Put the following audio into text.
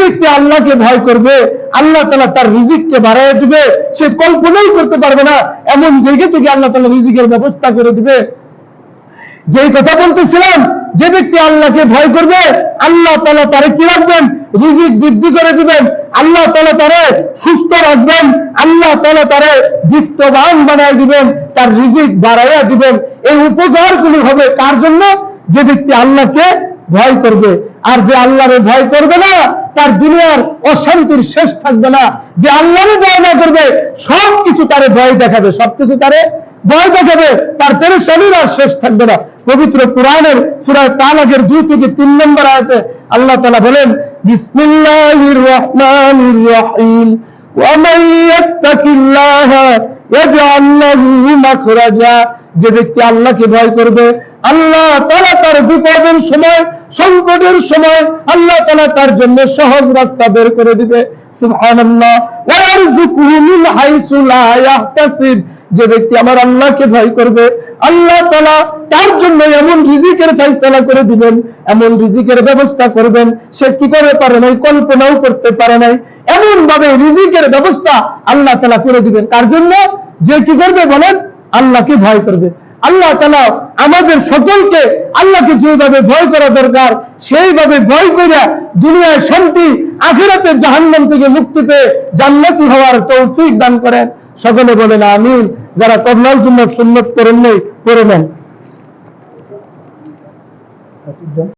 ব্যক্তি আল্লাহকে ভয় করবে আল্লাহ তাআলা তার রিজিককে বাড়ায় দিবে, সে কল্পনাই করতে পারবে না এমন জায়গা থেকে আল্লাহ তাআলা রিজিকের ব্যবস্থা করে দিবে। যেই কথা বলতেছিলাম, যে ব্যক্তি আল্লাহকে ভয় করবে আল্লাহ তাআলা তারে কি রাখবেন, রিজিক বৃদ্ধি করে দিবেন, আল্লাহ তাআলা তারে সুস্থ রাখবেন, আল্লাহ তাআলা তারে বিত্তবান বানায় দিবেন, তার রিজিক বাড়াইয়া দিবেন। এই উপকারগুলো হবে কার জন্য? যে ব্যক্তি আল্লাহকে ভয় করবে। আর যে আল্লাহরে ভয় করবে না তার দুনিয়ার অশান্তির শেষ থাকবে না। যে আল্লাহরে ভয় না করবে সবকিছু তারে ভয় দেখাবে, সবকিছু তারে ভয় দেখাবে, তার পেরেশানির আর শেষ থাকবে না। পবিত্র কুরআনের সূরা তালাকের 2 থেকে 3 নম্বর আয়াতে আল্লাহ তাআলা বলেন, বিসমিল্লাহির রহমানির রহিম, ওয়া মান ইয়াত্তাকিল্লাহা ইয়াজআল লাহু মাখরাজা। যে ব্যক্তি আল্লাহকে ভয় করবে আল্লাহ তাআলা তার বিপদের সময়, সংকটের সময় আল্লাহ তাআলা তার জন্য সহজ রাস্তা বের করে দিবে। সুবহানাল্লাহ। ওয়া ইয়ারযুকুহু মিন হাইসু লা ইয়াহতাসিব। যে ব্যক্তি আমার আল্লাহকে ভয় করবে আল্লাহ তাআলা তার জন্য এমন রিজিকের ফয়সালা করে দিবেন, এমন রিজিকের ব্যবস্থা করবেন সে কি করে পারে নাই, কল্পনাও করতে পারে নাই। এমন ভাবে রিজিকের ব্যবস্থা আল্লাহ তাআলা করে দিবেন। তার জন্য যে কি করবে বলেন? আল্লাহকে ভয় করবে। আল্লাহ তাআলা আমাদের সকলকে আল্লাহকে যেভাবে ভয় করা দরকার সেইভাবে ভয় করে দুনিয়ায় শান্তি, আখিরাতে জাহান্নাম থেকে মুক্তি পেয়ে জান্নাতি হওয়ার তৌফিক দান করেন। সকলে বলেন আমিন। যারা কবলাল সুন্নাত করেন নাই করে নেন।